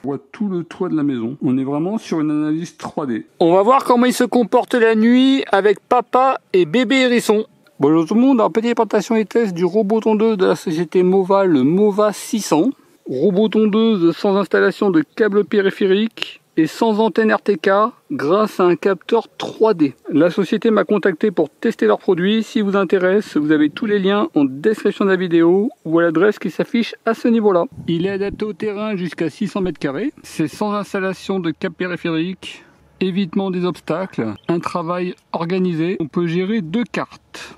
On voit tout le toit de la maison. On est vraiment sur une analyse 3D. On va voir comment il se comporte la nuit avec papa et bébé hérisson. Bonjour tout le monde, en petite présentation et test du robot tondeuse de la société Mova, le Mova 600. Robot tondeuse sans installation de câble périphérique et sans antenne RTK grâce à un capteur 3D. La société m'a contacté pour tester leurs produits. Si vous intéresse, vous avez tous les liens en description de la vidéo ou à l'adresse qui s'affiche à ce niveau-là. Il est adapté au terrain jusqu'à 600 m². C'est sans installation de câble périphérique, évitement des obstacles, un travail organisé. On peut gérer 2 cartes.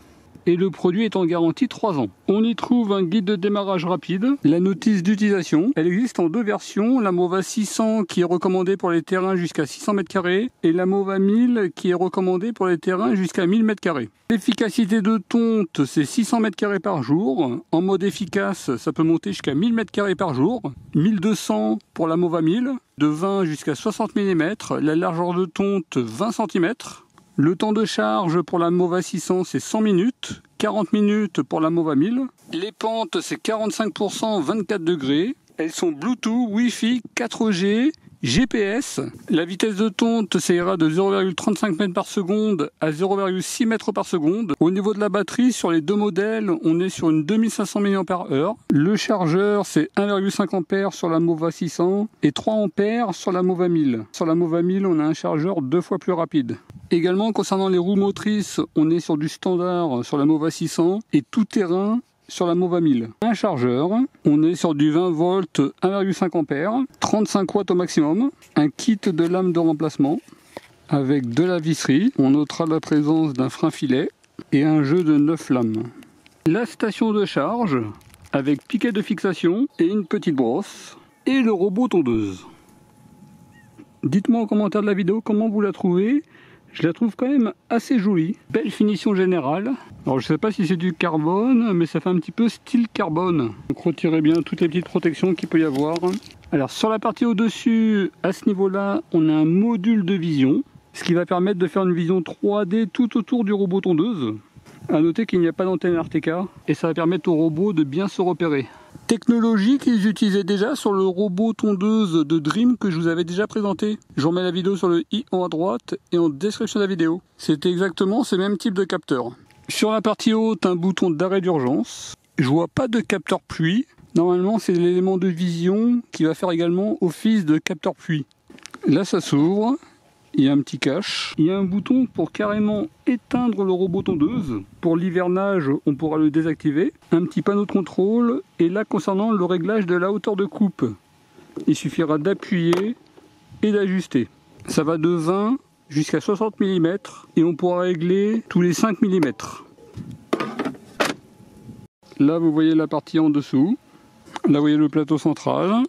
Et le produit est en garantie 3 ans. On y trouve un guide de démarrage rapide, la notice d'utilisation. Elle existe en 2 versions, la Mova 600 qui est recommandée pour les terrains jusqu'à 600 m² et la Mova 1000 qui est recommandée pour les terrains jusqu'à 1000 m². L'efficacité de tonte, c'est 600 m² par jour. En mode efficace, ça peut monter jusqu'à 1000 m² par jour. 1200 pour la Mova 1000, de 20 jusqu'à 60 mm. La largeur de tonte, 20 cm. Le temps de charge pour la Mova 600 c'est 100 minutes, 40 minutes pour la Mova 1000. Les pentes c'est 45%, 24 degrés. Elles sont Bluetooth, Wi-Fi, 4G, GPS. La vitesse de tonte ça ira de 0,35 m par seconde à 0,6 m par seconde. Au niveau de la batterie, sur les 2 modèles, on est sur une 2500 mAh. Le chargeur c'est 1,5 A sur la Mova 600 et 3 A sur la Mova 1000. Sur la Mova 1000, on a un chargeur 2 fois plus rapide. Également, concernant les roues motrices, on est sur du standard sur la Mova 600 et tout terrain sur la Mova 1000. Un chargeur, on est sur du 20 volts 1,5 A, 35 watts au maximum. Un kit de lames de remplacement avec de la visserie. On notera la présence d'un frein filet et un jeu de 9 lames. La station de charge avec piquet de fixation et une petite brosse. Et le robot tondeuse. Dites-moi en commentaire de la vidéo comment vous la trouvez. Je la trouve quand même assez jolie. Belle finition générale. Alors je sais pas si c'est du carbone, mais ça fait un petit peu style carbone. Donc retirez bien toutes les petites protections qu'il peut y avoir. Alors sur la partie au-dessus, à ce niveau-là, on a un module de vision. Ce qui va permettre de faire une vision 3D tout autour du robot tondeuse. A noter qu'il n'y a pas d'antenne RTK et ça va permettre au robot de bien se repérer. Technologie qu'ils utilisaient déjà sur le robot tondeuse de Dream que je vous avais déjà présenté. Je vous remets la vidéo sur le i en haut à droite et en description de la vidéo. C'était exactement ce même type de capteur. Sur la partie haute, un bouton d'arrêt d'urgence. Je vois pas de capteur pluie. Normalement, c'est l'élément de vision qui va faire également office de capteur pluie. Là, ça s'ouvre. Il y a un petit cache. Il y a un bouton pour carrément éteindre le robot tondeuse. Pour l'hivernage, on pourra le désactiver. Un petit panneau de contrôle. Et là, concernant le réglage de la hauteur de coupe, il suffira d'appuyer et d'ajuster. Ça va de 20 jusqu'à 60 mm et on pourra régler tous les 5 mm. Là, vous voyez la partie en dessous. Là, vous voyez le plateau central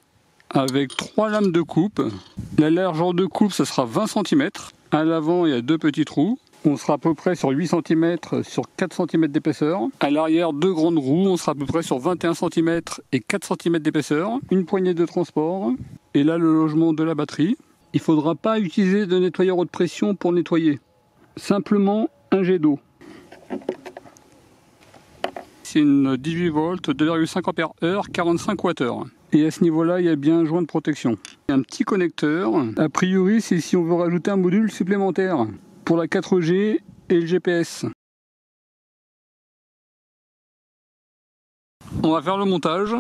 avec 3 lames de coupe. La largeur de coupe, ça sera 20 cm. À l'avant, il y a 2 petits trous. On sera à peu près sur 8 cm sur 4 cm d'épaisseur. À l'arrière, 2 grandes roues. On sera à peu près sur 21 cm et 4 cm d'épaisseur. Une poignée de transport. Et là, le logement de la batterie. Il ne faudra pas utiliser de nettoyeur haute pression pour nettoyer. Simplement un jet d'eau. C'est une 18 volts, 2,5 Ah, 45 Wh. Et à ce niveau-là, il y a bien un joint de protection. Il y a un petit connecteur. A priori, c'est si on veut rajouter un module supplémentaire pour la 4G et le GPS. On va faire le montage.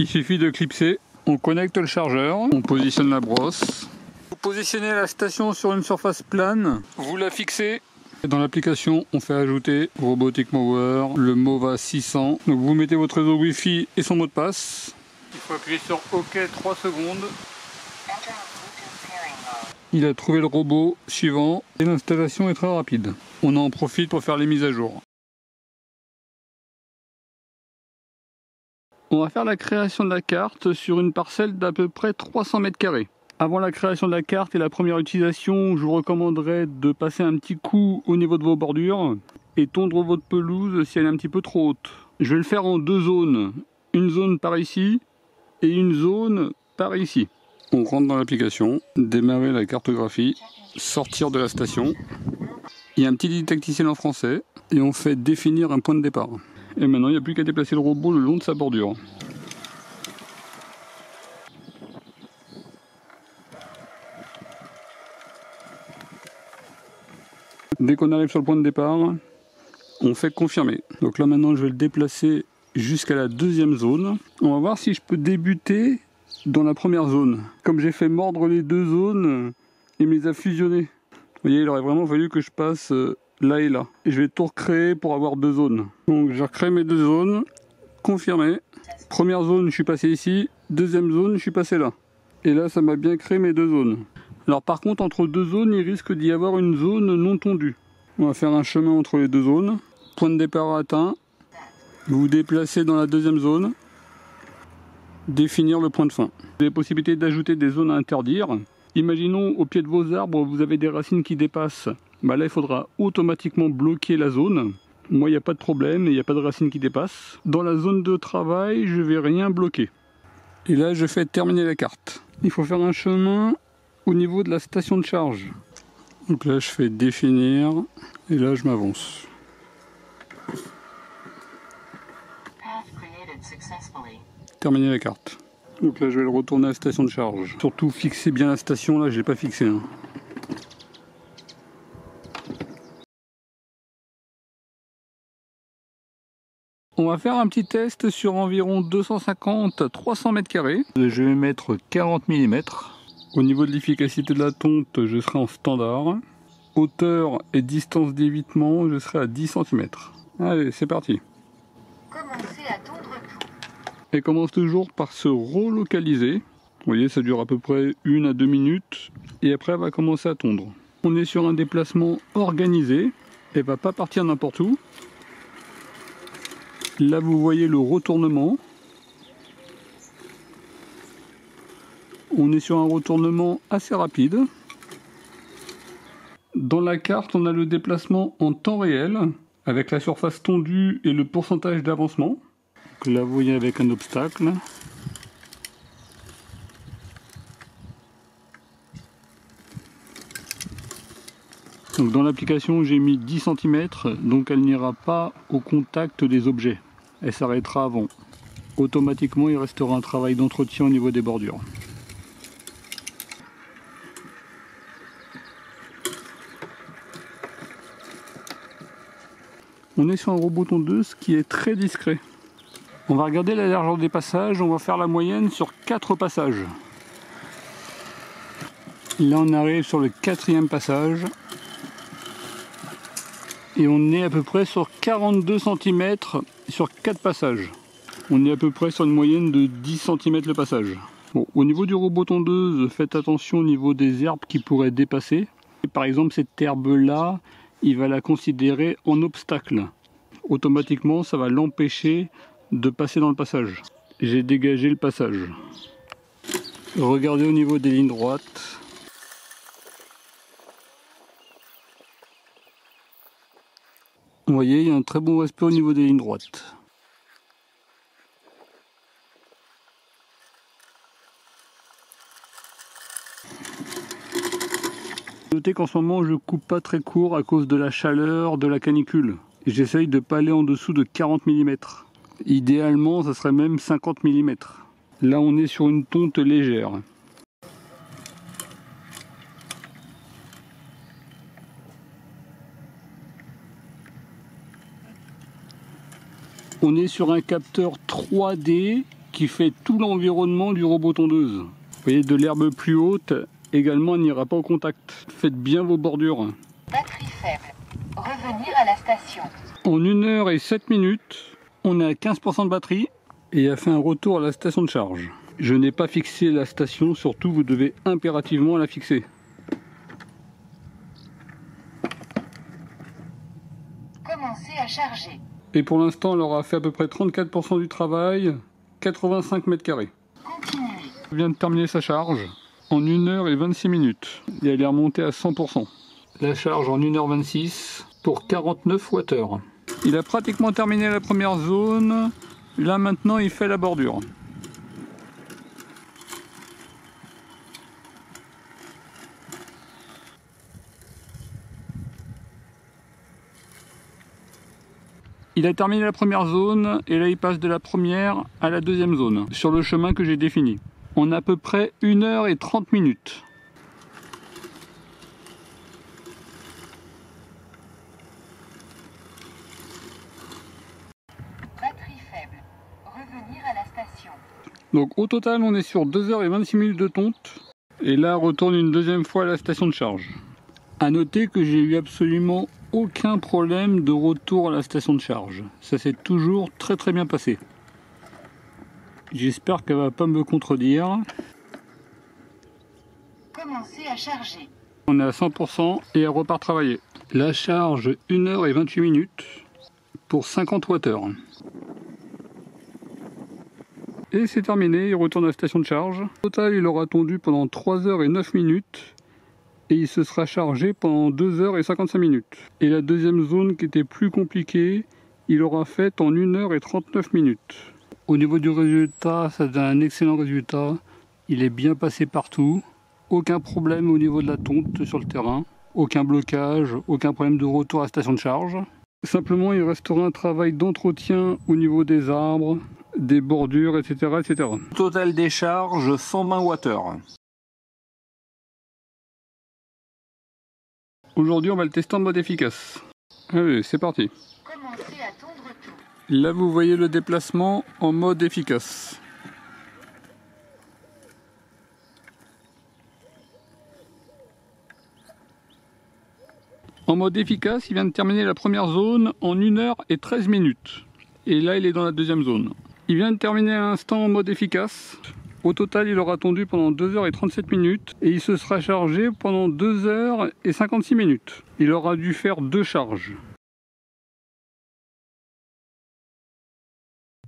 Il suffit de clipser. On connecte le chargeur. On positionne la brosse. Vous positionnez la station sur une surface plane. Vous la fixez. Dans l'application, on fait ajouter Robotic Mower, le Mova 600. Donc vous mettez votre réseau Wi-Fi et son mot de passe. Il faut appuyer sur OK 3 secondes. Il a trouvé le robot suivant et l'installation est très rapide. On en profite pour faire les mises à jour. On va faire la création de la carte sur une parcelle d'à peu près 300 m². Avant la création de la carte et la première utilisation, je vous recommanderais de passer un petit coup au niveau de vos bordures et tondre votre pelouse si elle est un petit peu trop haute. Je vais le faire en 2 zones. Une zone par ici et une zone par ici. On rentre dans l'application, démarrer la cartographie, sortir de la station. Il y a un petit didacticiel en français et on fait définir un point de départ. Et maintenant, il n'y a plus qu'à déplacer le robot le long de sa bordure. Dès qu'on arrive sur le point de départ, on fait confirmer. Donc là maintenant je vais le déplacer jusqu'à la deuxième zone. On va voir si je peux débuter dans la première zone. Comme j'ai fait mordre les deux zones, il me les a fusionnés. Vous voyez, il aurait vraiment fallu que je passe là et là. Et je vais tout recréer pour avoir deux zones. Donc je recrée mes deux zones, confirmé. Première zone, je suis passé ici. Deuxième zone, je suis passé là. Et là, ça m'a bien créé mes deux zones. Alors par contre, entre deux zones, il risque d'y avoir une zone non tondue. On va faire un chemin entre les deux zones. Point de départ atteint. Vous vous déplacez dans la deuxième zone. Définir le point de fin. Vous avez la possibilité d'ajouter des zones à interdire. Imaginons au pied de vos arbres, vous avez des racines qui dépassent. Bah là, il faudra automatiquement bloquer la zone. Moi, il n'y a pas de problème, il n'y a pas de racines qui dépassent. Dans la zone de travail, je ne vais rien bloquer. Et là, je fais terminer la carte. Il faut faire un chemin au niveau de la station de charge. Donc là, je fais définir, et là, je m'avance. Terminer la carte. Donc là, je vais le retourner à la station de charge. Surtout, fixez bien la station, là, je ne l'ai pas fixé. Hein. On va faire un petit test sur environ 250-300 mètres carrés. Je vais mettre 40 mm. Au niveau de l'efficacité de la tonte, je serai en standard. Hauteur et distance d'évitement, je serai à 10 cm. Allez, c'est parti. Commencez à tondre tout. Elle commence toujours par se relocaliser. Vous voyez, ça dure à peu près 1 à 2 minutes. Et après, elle va commencer à tondre. On est sur un déplacement organisé. Elle ne va pas partir n'importe où. Là, vous voyez le retournement. On est sur un retournement assez rapide. Dans la carte, on a le déplacement en temps réel, avec la surface tondue et le pourcentage d'avancement. Là, vous voyez avec un obstacle. Donc dans l'application, j'ai mis 10 cm, donc elle n'ira pas au contact des objets. Elle s'arrêtera avant. Automatiquement, il restera un travail d'entretien au niveau des bordures. On est sur un robot tondeuse qui est très discret. On va regarder la largeur des passages, on va faire la moyenne sur 4 passages. Là on arrive sur le 4e passage. Et on est à peu près sur 42 cm sur 4 passages. On est à peu près sur une moyenne de 10 cm le passage. Bon, au niveau du robot tondeuse, faites attention au niveau des herbes qui pourraient dépasser. Par exemple, cette herbe-là, il va la considérer en obstacle. Automatiquement, ça va l'empêcher de passer dans le passage. J'ai dégagé le passage. Regardez au niveau des lignes droites. Vous voyez, il y a un très bon respect au niveau des lignes droites. Notez qu'en ce moment, je coupe pas très court à cause de la chaleur, de la canicule. J'essaye de ne pas aller en dessous de 40 mm. Idéalement, ça serait même 50 mm. Là, on est sur une tonte légère. On est sur un capteur 3D qui fait tout l'environnement du robot tondeuse. Vous voyez, de l'herbe plus haute, également, elle n'ira pas au contact. Faites bien vos bordures. Batterie faible. Revenir à la station. En 1 heure et 7 minutes, on est à 15% de batterie et a fait un retour à la station de charge. Je n'ai pas fixé la station, surtout vous devez impérativement la fixer. Commencez à charger. Et pour l'instant, elle aura fait à peu près 34% du travail, 85 mètres carrés. Continuez. Elle vient de terminer sa charge en 1 heure et 26 minutes et elle est remontée à 100%. La charge en 1h26 pour 49 Wh. Il a pratiquement terminé la première zone. Là maintenant, il fait la bordure. Il a terminé la première zone et là il passe de la première à la deuxième zone sur le chemin que j'ai défini. On a à peu près 1 heure et 30 minutes. station. Donc au total, on est sur 2h26 de tonte. Et là, retourne une deuxième fois à la station de charge. A noter que j'ai eu absolument aucun problème de retour à la station de charge. Ça s'est toujours très bien passé. J'espère qu'elle va pas me contredire. Commencez à charger. On est à 100% et elle repart travailler. La charge 1h28 pour 50 Wh. Et c'est terminé, il retourne à la station de charge. Au total, il aura tondu pendant 3h09 et il se sera chargé pendant 2h55. Et la deuxième zone qui était plus compliquée, il aura fait en 1h39. Au niveau du résultat, ça donne un excellent résultat. Il est bien passé partout. Aucun problème au niveau de la tonte sur le terrain. Aucun blocage, aucun problème de retour à la station de charge. Simplement, il restera un travail d'entretien au niveau des arbres, des bordures, etc. Total des charges, 120 Wh. Aujourd'hui, on va le tester en mode efficace. Allez, c'est parti. Commencez à tondre tout. Là, vous voyez le déplacement en mode efficace. En mode efficace, il vient de terminer la première zone en 1h13. Et là, il est dans la deuxième zone. Il vient de terminer à l'instant en mode efficace. Au total, il aura tondu pendant 2h37 et il se sera chargé pendant 2h56. Il aura dû faire 2 charges.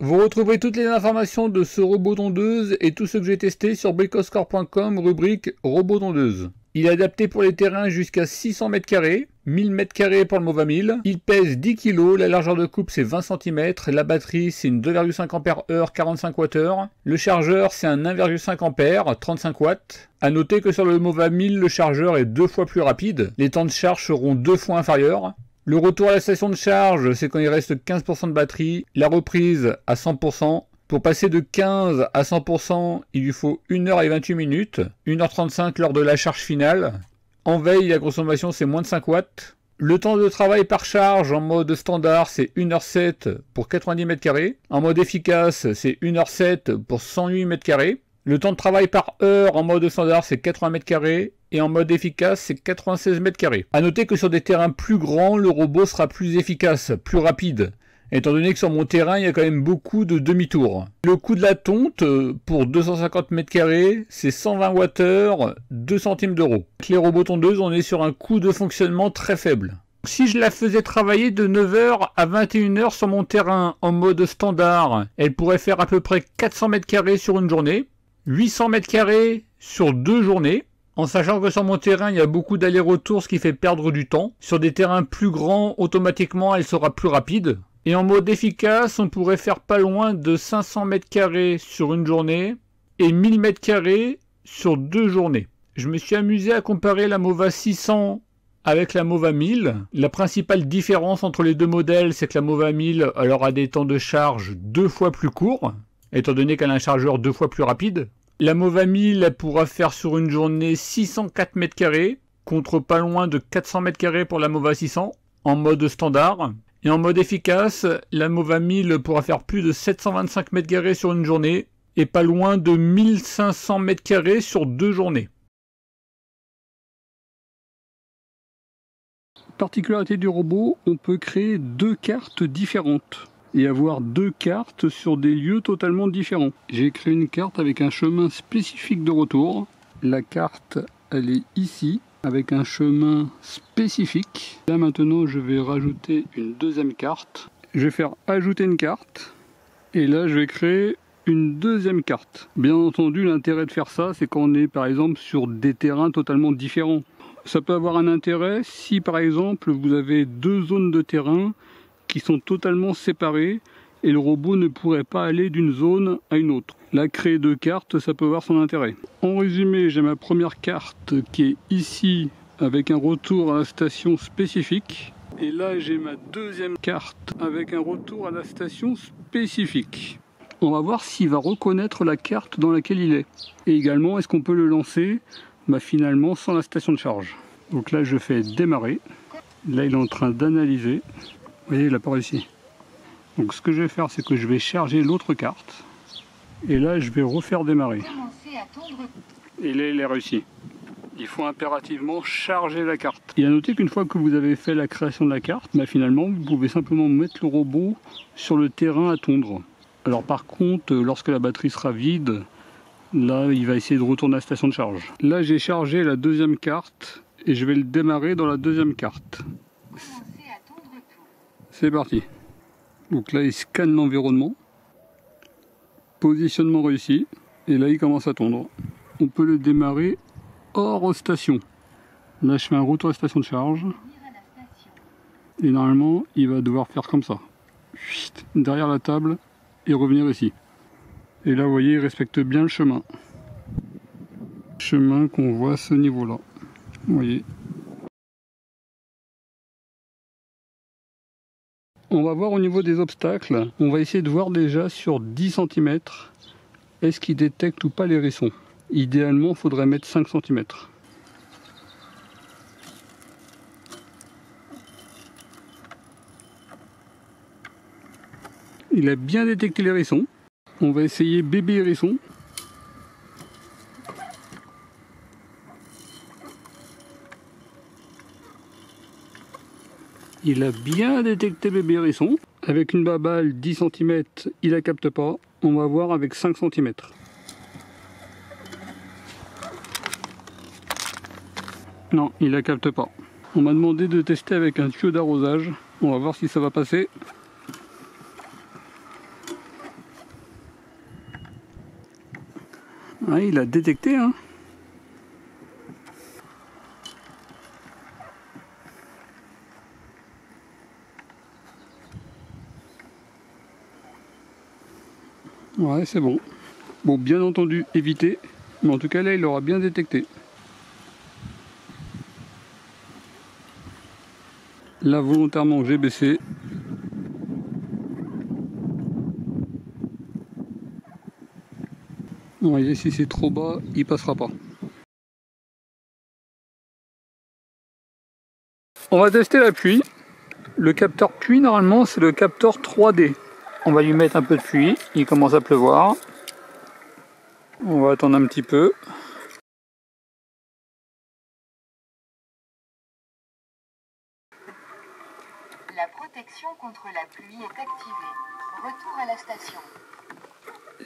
Vous retrouverez toutes les informations de ce robot tondeuse et tout ce que j'ai testé sur bricoscore.com, rubrique robot tondeuse. Il est adapté pour les terrains jusqu'à 600 m², 1000 m² pour le Mova 1000. Il pèse 10 kg, la largeur de coupe c'est 20 cm, la batterie c'est une 2,5 Ah 45 Wh. Le chargeur c'est un 1,5 A 35 watts. A noter que sur le Mova 1000, le chargeur est 2 fois plus rapide. Les temps de charge seront 2 fois inférieurs. Le retour à la station de charge, c'est quand il reste 15% de batterie. La reprise à 100%. Pour passer de 15 à 100%, il lui faut 1h28, 1h35 lors de la charge finale. En veille, la consommation c'est moins de 5 watts. Le temps de travail par charge en mode standard c'est 1h07 pour 90 m². En mode efficace c'est 1h07 pour 108 m². Le temps de travail par heure en mode standard c'est 80 m² et en mode efficace c'est 96 m². A noter que sur des terrains plus grands, le robot sera plus efficace, plus rapide. Étant donné que sur mon terrain, il y a quand même beaucoup de demi-tours. Le coût de la tonte pour 250 m², c'est 120 Wh, 2 centimes d'euros. Avec les robots tondeuses, on est sur un coût de fonctionnement très faible. Si je la faisais travailler de 9h à 21h sur mon terrain en mode standard, elle pourrait faire à peu près 400 m² sur une journée, 800 m² sur 2 journées, en sachant que sur mon terrain, il y a beaucoup d'allers-retours, ce qui fait perdre du temps. Sur des terrains plus grands, automatiquement, elle sera plus rapide. Et en mode efficace, on pourrait faire pas loin de 500 m² sur une journée et 1000 m² sur 2 journées. Je me suis amusé à comparer la Mova 600 avec la Mova 1000. La principale différence entre les deux modèles, c'est que la Mova 1000 elle aura des temps de charge 2 fois plus courts, étant donné qu'elle a un chargeur 2 fois plus rapide. La Mova 1000 elle pourra faire sur une journée 604 m² contre pas loin de 400 m² pour la Mova 600 en mode standard. Et en mode efficace, la Mova 1000 pourra faire plus de 725 m² sur une journée et pas loin de 1500 m² sur 2 journées. Particularité du robot, on peut créer 2 cartes différentes et avoir 2 cartes sur des lieux totalement différents. J'ai créé une carte avec un chemin spécifique de retour. La carte, elle est ici, avec un chemin spécifique. Là maintenant je vais rajouter une deuxième carte. Je vais faire ajouter une carte et là je vais créer une deuxième carte. Bien entendu l'intérêt de faire ça c'est quand on est par exemple sur des terrains totalement différents. Ça peut avoir un intérêt si par exemple vous avez 2 zones de terrain qui sont totalement séparées et le robot ne pourrait pas aller d'une zone à une autre. Là, créer 2 cartes, ça peut avoir son intérêt. En résumé, j'ai ma première carte qui est ici avec un retour à la station spécifique. Et là, j'ai ma deuxième carte avec un retour à la station spécifique. On va voir s'il va reconnaître la carte dans laquelle il est. Et également, est-ce qu'on peut le lancer finalement sans la station de charge. Donc là, je fais démarrer. Là, il est en train d'analyser. Vous voyez, il n'a pas réussi. Donc ce que je vais faire, c'est que je vais charger l'autre carte. Et là, je vais refaire démarrer. Commencez à tondre. Et là, il est réussi. Il faut impérativement charger la carte. Et à noter qu'une fois que vous avez fait la création de la carte, bah finalement, vous pouvez simplement mettre le robot sur le terrain à tondre. Alors par contre, lorsque la batterie sera vide, là, il va essayer de retourner à la station de charge. Là, j'ai chargé la deuxième carte et je vais le démarrer dans la deuxième carte. Commencez à tondre tout. C'est parti. Donc là, il scanne l'environnement. Positionnement réussi. Et là, il commence à tondre. On peut le démarrer hors station. Là, je fais un retour à la station de charge. Venir à la station. Et normalement, il va devoir faire comme ça. Chut, derrière la table et revenir ici. Et là, vous voyez, il respecte bien le chemin. Chemin qu'on voit à ce niveau-là. Vous voyez. On va voir au niveau des obstacles. On va essayer de voir déjà sur 10 cm est-ce qu'il détecte ou pas les hérissons. Idéalement, il faudrait mettre 5 cm. Il a bien détecté les hérissons. On va essayer bébé hérisson. Il a bien détecté bébé hérisson. Avec une baballe 10 cm, il la capte pas. On va voir avec 5 cm. Non, il la capte pas. On m'a demandé de tester avec un tuyau d'arrosage. On va voir si ça va passer. Ah, il a détecté, hein. Ouais, c'est bon. Bon, bien entendu, éviter. Mais en tout cas, là, il l'aura bien détecté. Là, volontairement, j'ai baissé. Vous voyez, si c'est trop bas, il passera pas. On va tester la pluie. Le capteur pluie, normalement, c'est le capteur 3D. On va lui mettre un peu de pluie. Il commence à pleuvoir. On va attendre un petit peu. La protection contre la pluie est activée. Retour à la station.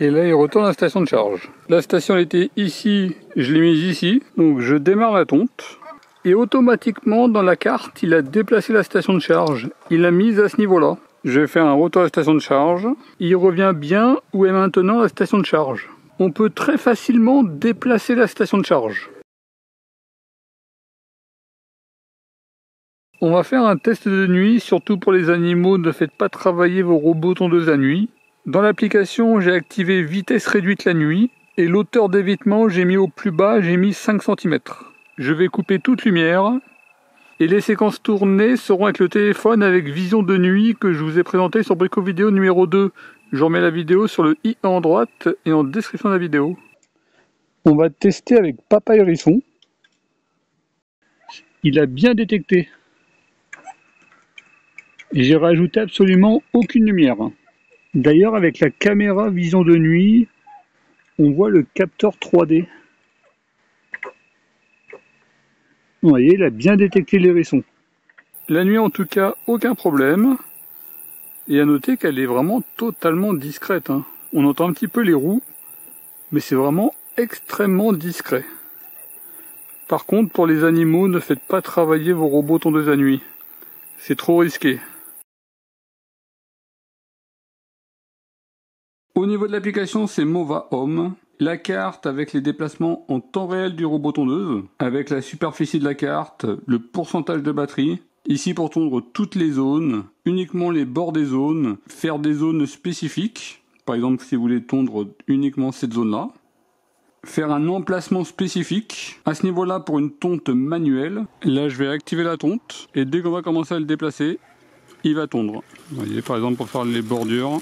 Et là, il retourne à la station de charge. La station était ici, je l'ai mise ici. Donc, je démarre la tonte. Et automatiquement, dans la carte, il a déplacé la station de charge. Il l'a mise à ce niveau-là. Je vais faire un retour à la station de charge. Il revient bien où est maintenant la station de charge. On peut très facilement déplacer la station de charge. On va faire un test de nuit, surtout pour les animaux. Ne faites pas travailler vos robots tondeuses la nuit. Dans l'application, j'ai activé vitesse réduite la nuit. Et l'auteur d'évitement, j'ai mis au plus bas, j'ai mis 5 cm. Je vais couper toute lumière. Et les séquences tournées seront avec le téléphone avec vision de nuit que je vous ai présenté sur Brico Vidéo numéro 2. Je remets la vidéo sur le i en droite et en description de la vidéo. On va tester avec Papa Hérisson. Il a bien détecté. Et j'ai rajouté absolument aucune lumière. D'ailleurs, avec la caméra vision de nuit, on voit le capteur 3D. Vous voyez, il a bien détecté l'hérisson. La nuit, en tout cas, aucun problème. Et à noter qu'elle est vraiment totalement discrète, hein. On entend un petit peu les roues, mais c'est vraiment extrêmement discret. Par contre, pour les animaux, ne faites pas travailler vos robots tondeuses la nuit. C'est trop risqué. Au niveau de l'application, c'est Mova Home. La carte avec les déplacements en temps réel du robot tondeuse, avec la superficie de la carte, le pourcentage de batterie. Ici pour tondre toutes les zones, uniquement les bords des zones, faire des zones spécifiques. Par exemple, si vous voulez tondre uniquement cette zone-là. Faire un emplacement spécifique. À ce niveau-là, pour une tonte manuelle. Là, je vais activer la tonte. Et dès qu'on va commencer à le déplacer, il va tondre. Vous voyez, par exemple, pour faire les bordures.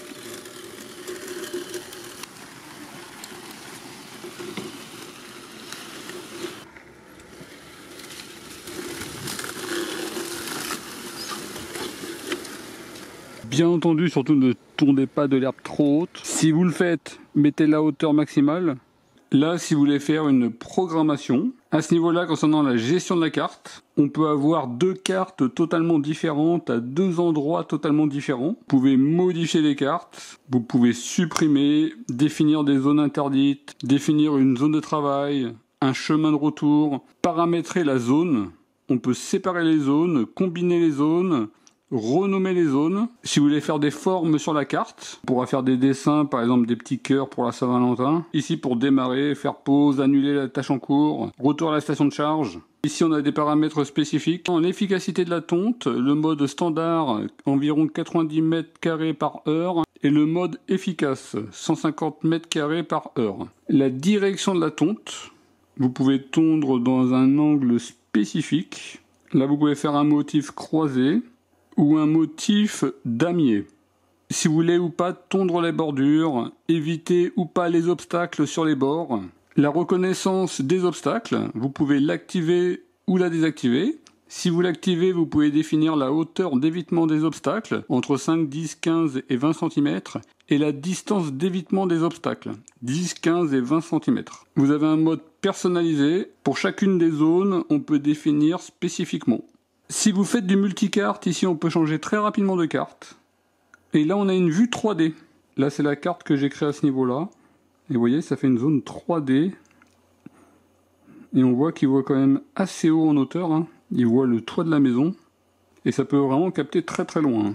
Bien entendu, surtout ne tondez pas de l'herbe trop haute. Si vous le faites, mettez la hauteur maximale. Là, si vous voulez faire une programmation, à ce niveau-là, concernant la gestion de la carte, on peut avoir deux cartes totalement différentes à deux endroits totalement différents. Vous pouvez modifier les cartes, vous pouvez supprimer, définir des zones interdites, définir une zone de travail, un chemin de retour, paramétrer la zone. On peut séparer les zones, combiner les zones, renommer les zones. Si vous voulez faire des formes sur la carte, on pourra faire des dessins, par exemple des petits cœurs pour la Saint-Valentin. Ici pour démarrer, faire pause, annuler la tâche en cours, retour à la station de charge. Ici on a des paramètres spécifiques. En l'efficacité de la tonte, le mode standard environ 90 mètres carrés par heure et le mode efficace 150 mètres carrés par heure. La direction de la tonte, vous pouvez tondre dans un angle spécifique. Là vous pouvez faire un motif croisé ou un motif damier. Si vous voulez ou pas tondre les bordures, éviter ou pas les obstacles sur les bords. La reconnaissance des obstacles, vous pouvez l'activer ou la désactiver. Si vous l'activez, vous pouvez définir la hauteur d'évitement des obstacles, entre 5, 10, 15 et 20 cm, et la distance d'évitement des obstacles, 10, 15 et 20 cm. Vous avez un mode personnalisé. Pour chacune des zones, on peut définir spécifiquement. Si vous faites du multicarte, ici on peut changer très rapidement de carte. Et là on a une vue 3D. Là c'est la carte que j'ai créée à ce niveau-là. Et vous voyez, ça fait une zone 3D. Et on voit qu'il voit quand même assez haut en hauteur. Hein. Il voit le toit de la maison. Et ça peut vraiment capter très très loin. Hein.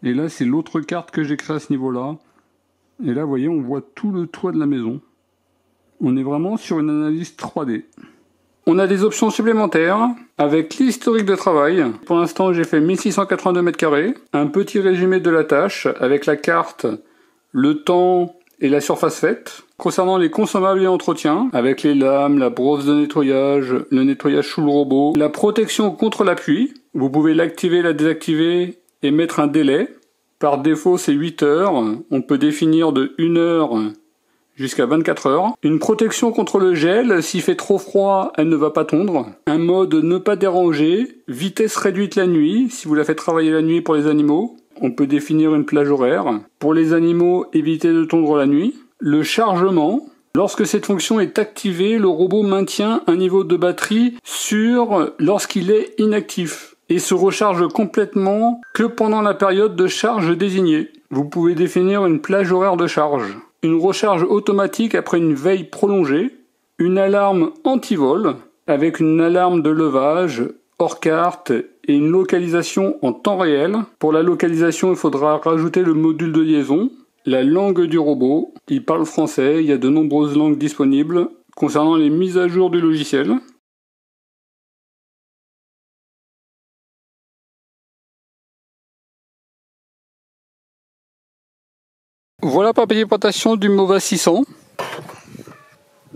Et là c'est l'autre carte que j'ai créée à ce niveau-là. Et là vous voyez, on voit tout le toit de la maison. On est vraiment sur une analyse 3D. On a des options supplémentaires avec l'historique de travail. Pour l'instant, j'ai fait 1682 mètres carrés. Un petit résumé de la tâche avec la carte, le temps et la surface faite. Concernant les consommables et entretien, avec les lames, la brosse de nettoyage, le nettoyage sous le robot, la protection contre la pluie. Vous pouvez l'activer, la désactiver et mettre un délai. Par défaut, c'est 8 heures. On peut définir de 1 heure jusqu'à 24 heures. Une protection contre le gel, s'il fait trop froid, elle ne va pas tondre. Un mode ne pas déranger, vitesse réduite la nuit, si vous la faites travailler la nuit pour les animaux. On peut définir une plage horaire. Pour les animaux, évitez de tondre la nuit. Le chargement, lorsque cette fonction est activée, le robot maintient un niveau de batterie sûr lorsqu'il est inactif et se recharge complètement que pendant la période de charge désignée. Vous pouvez définir une plage horaire de charge. Une recharge automatique après une veille prolongée, une alarme anti-vol avec une alarme de levage hors carte et une localisation en temps réel. Pour la localisation, il faudra rajouter le module de liaison, la langue du robot. Il parle français, il y a de nombreuses langues disponibles. Concernant les mises à jour du logiciel, voilà par présentation du Mova 600.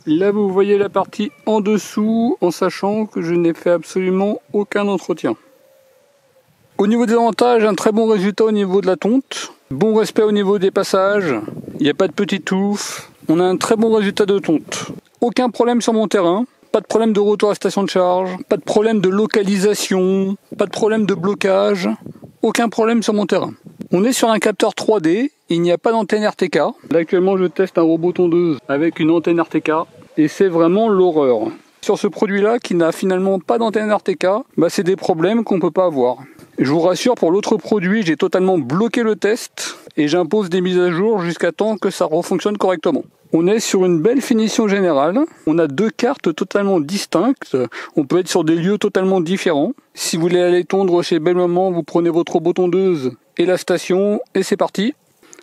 Là vous voyez la partie en dessous en sachant que je n'ai fait absolument aucun entretien. Au niveau des avantages, un très bon résultat au niveau de la tonte. Bon respect au niveau des passages. Il n'y a pas de petites touffes. On a un très bon résultat de tonte. Aucun problème sur mon terrain. Pas de problème de retour à la station de charge. Pas de problème de localisation. Pas de problème de blocage. Aucun problème sur mon terrain. On est sur un capteur 3D, il n'y a pas d'antenne RTK. Là actuellement je teste un robot tondeuse avec une antenne RTK et c'est vraiment l'horreur. Sur ce produit-là qui n'a finalement pas d'antenne RTK, c'est des problèmes qu'on ne peut pas avoir. Je vous rassure, pour l'autre produit, j'ai totalement bloqué le test et j'impose des mises à jour jusqu'à temps que ça refonctionne correctement. On est sur une belle finition générale. On a deux cartes totalement distinctes. On peut être sur des lieux totalement différents. Si vous voulez aller tondre chez Belle Maman, vous prenez votre robot tondeuse et la station et c'est parti.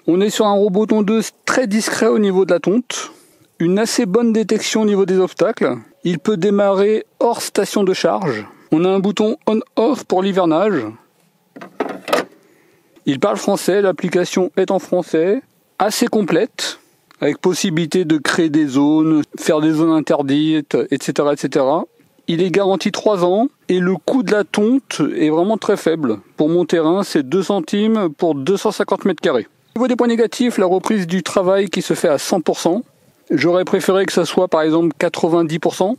On est sur un robot tondeuse très discret au niveau de la tonte. Une assez bonne détection au niveau des obstacles. Il peut démarrer hors station de charge. On a un bouton on-off pour l'hivernage. Il parle français, l'application est en français. Assez complète, avec possibilité de créer des zones, faire des zones interdites, etc., etc. Il est garanti 3 ans et le coût de la tonte est vraiment très faible. Pour mon terrain, c'est 2 centimes pour 250 mètres carrés. Au niveau des points négatifs, la reprise du travail qui se fait à 100%. J'aurais préféré que ça soit par exemple 90%.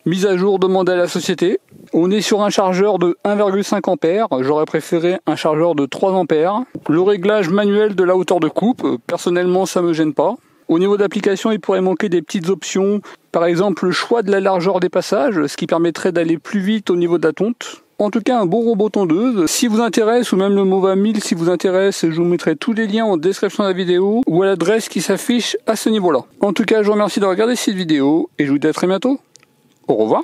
Mise à jour demandée à la société. On est sur un chargeur de 1,5 ampères. J'aurais préféré un chargeur de 3 ampères. Le réglage manuel de la hauteur de coupe. Personnellement, ça me gêne pas. Au niveau d'application, il pourrait manquer des petites options. Par exemple, le choix de la largeur des passages, ce qui permettrait d'aller plus vite au niveau de la tonte. En tout cas, un bon robot tondeuse. Si vous intéresse, ou même le Mova 1000 si vous intéresse, je vous mettrai tous les liens en description de la vidéo ou à l'adresse qui s'affiche à ce niveau-là. En tout cas, je vous remercie de regarder cette vidéo et je vous dis à très bientôt. Au revoir.